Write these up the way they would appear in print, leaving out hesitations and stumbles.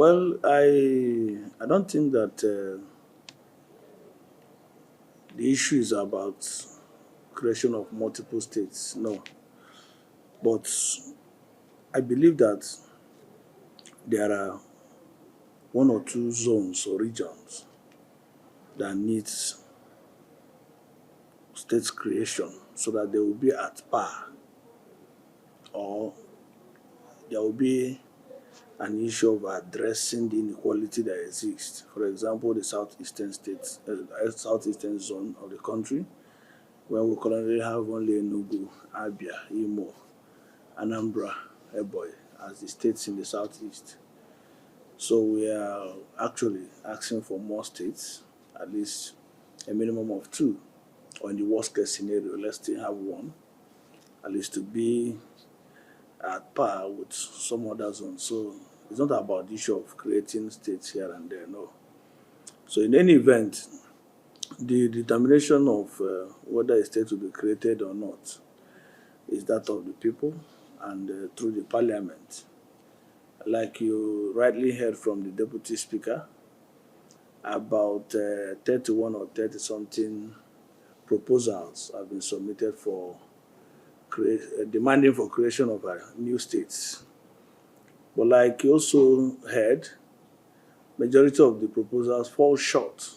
Well, I don't think that the issue is about creation of multiple states. No, but I believe that there are one or two zones or regions that needs state creation so that they will be at par, or there will be an issue of addressing the inequality that exists. For example, the southeastern states, southeastern zone of the country, where we currently have only Enugu, Abia, Imo, Anambra, Ebonyi as the states in the southeast. So we are actually asking for more states, at least a minimum of two, or in the worst case scenario, let's still have one, at least to be at par with some other zones. So it's not about the issue of creating states here and there, no. So in any event, the determination of whether a state will be created or not is that of the people and through the parliament. Like you rightly heard from the deputy speaker, about 31 or 30 something proposals have been submitted for demanding for creation of new states. But like you also heard, majority of the proposals fall short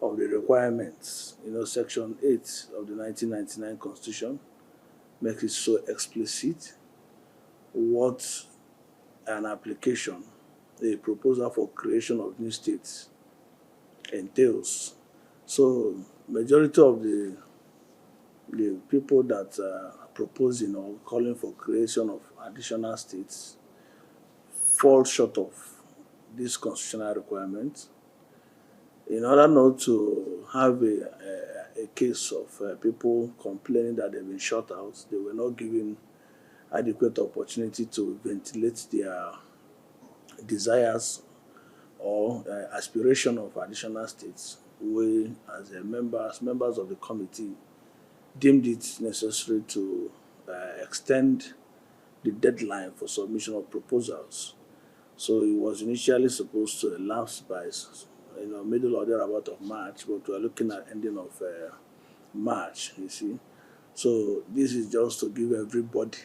of the requirements. Section 8 of the 1999 Constitution makes it so explicit what an application, a proposal for creation of new states entails. So majority of the people that are proposing or calling for creation of additional states fall short of this constitutional requirement. In order not to have a case of people complaining that they've been shut out, they were not given adequate opportunity to ventilate their desires or aspiration of additional states. We, as members of the committee, deemed it necessary to extend the deadline for submission of proposals. So it was initially supposed to elapse by middle or thereabout of March, but we are looking at ending of March, you see. So this is just to give everybody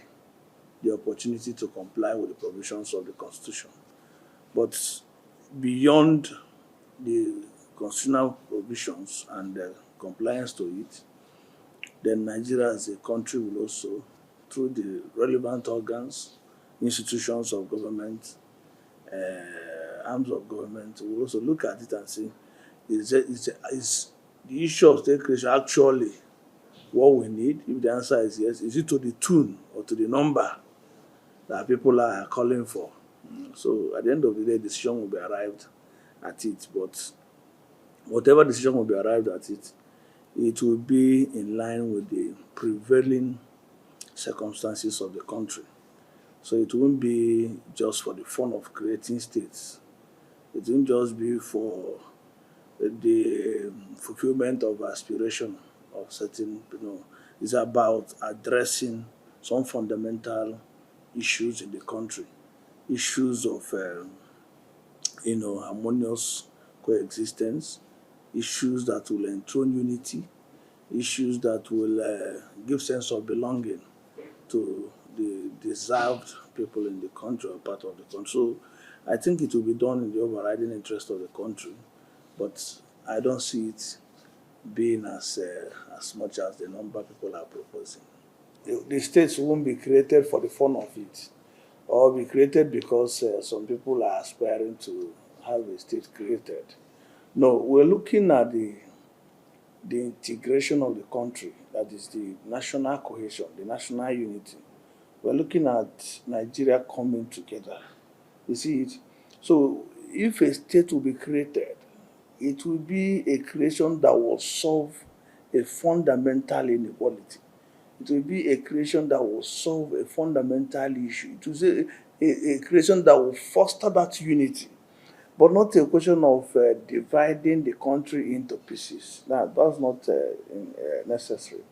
the opportunity to comply with the provisions of the Constitution. But beyond the constitutional provisions and compliance to it, then Nigeria as a country will also, through the relevant organs, institutions of government, arms of government, will also look at it and say, is the issue of state creation actually what we need? If the answer is yes, is it to the tune or to the number that people are calling for? So at the end of the day, decision will be arrived at it. But whatever decision will be arrived at it, it will be in line with the prevailing circumstances of the country. So it won't be just for the fun of creating states. It won't just be for the fulfillment of aspiration of certain, it's about addressing some fundamental issues in the country, issues of, harmonious coexistence, issues that will enthrone unity, issues that will give sense of belonging to the deserved people in the country or part of the country. So I think it will be done in the overriding interest of the country, but I don't see it being as much as the number people are proposing. The states won't be created for the fun of it, or be created because some people are aspiring to have a state created. No, we're looking at the integration of the country, that is the national cohesion, the national unity. We're looking at Nigeria coming together. You see it? So if a state will be created, it will be a creation that will solve a fundamental inequality. It will be a creation that will solve a fundamental issue. It will be a creation that will foster that unity, but not a question of dividing the country into pieces. That's not necessary.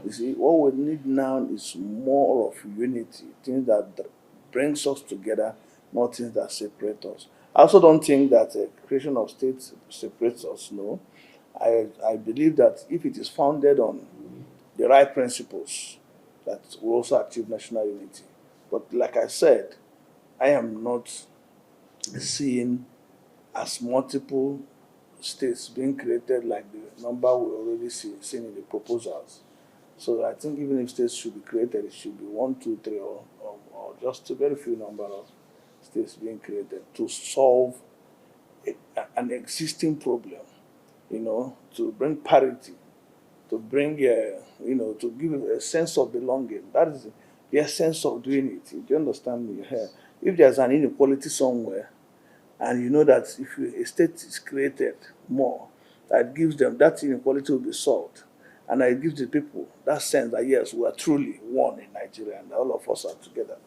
You see, what we need now is more of unity, things that brings us together, not things that separate us. I also don't think that creation of states separates us. No, I believe that if it is founded on the right principles, that will also achieve national unity. But like I said, I am not seeing as multiple states being created like the number we already seen in the proposals. So I think even if states should be created, it should be one, two, three, or just a very few number of states being created to solve an existing problem, to bring parity, to bring, to give a sense of belonging. That is the essence of doing it. Do you understand me? If there's an inequality somewhere, and you know that if a state is created more, that gives them that inequality will be solved, and it gives the people that sense that yes, we are truly one in Nigeria, and all of us are together.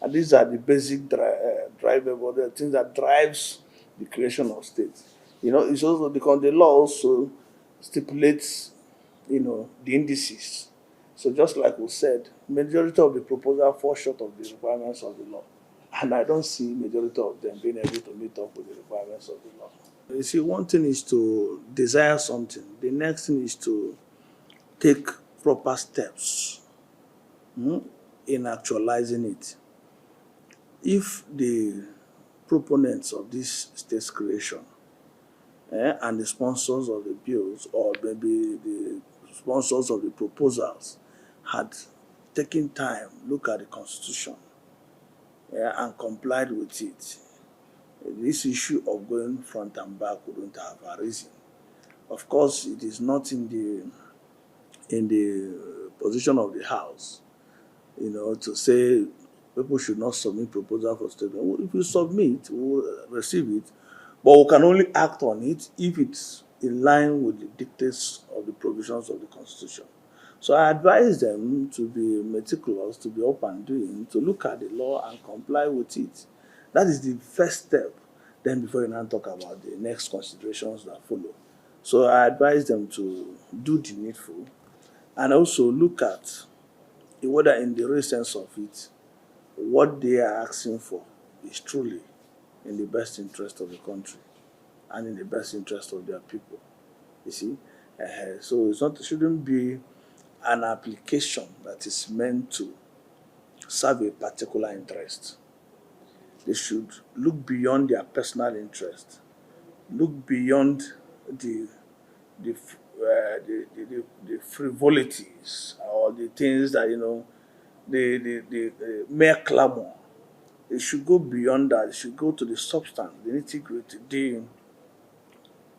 And these are the basic drivable, the things that drives the creation of states. It's also because the law also stipulates, the indices. So just like we said, majority of the proposal fall short of the requirements of the law. And I don't see majority of them being able to meet up with the requirements of the law. You see, one thing is to desire something. The next thing is to take proper steps in actualizing it. If the proponents of this state's creation and the sponsors of the bills, or maybe the sponsors of the proposals, had taken time, look at the Constitution, and complied with it, this issue of going front and back wouldn't have arisen. Of course, it is not in the position of the House, to say people should not submit proposal for statement. Well, if you submit, we'll receive it, but we can only act on it if it's in line with the dictates of the provisions of the Constitution. So I advise them to be meticulous, to be up and doing, to look at the law and comply with it. That is the first step. Then before you now talk about the next considerations that follow. So I advise them to do the needful and also look at whether in the real sense of it, what they are asking for is truly in the best interest of the country and in the best interest of their people. You see? So it shouldn't be an application that is meant to serve a particular interest. They should look beyond their personal interest, look beyond the the frivolities or the things that the mere clamor. They should go beyond that. They should go to the substance, the nitty-gritty, the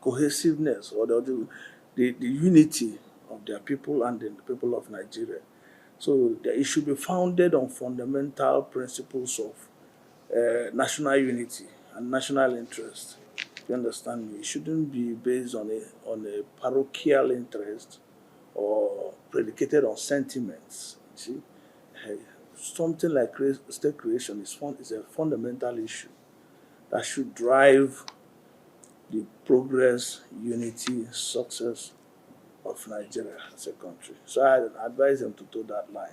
cohesiveness, or the unity of their people and the people of Nigeria. So it should be founded on fundamental principles of national unity and national interest. You understand me? It shouldn't be based on a parochial interest or predicated on sentiments. You see, Eh, something like state creation is a fundamental issue that should drive the progress, unity, success of Nigeria as a country. So I advise them to toe that line.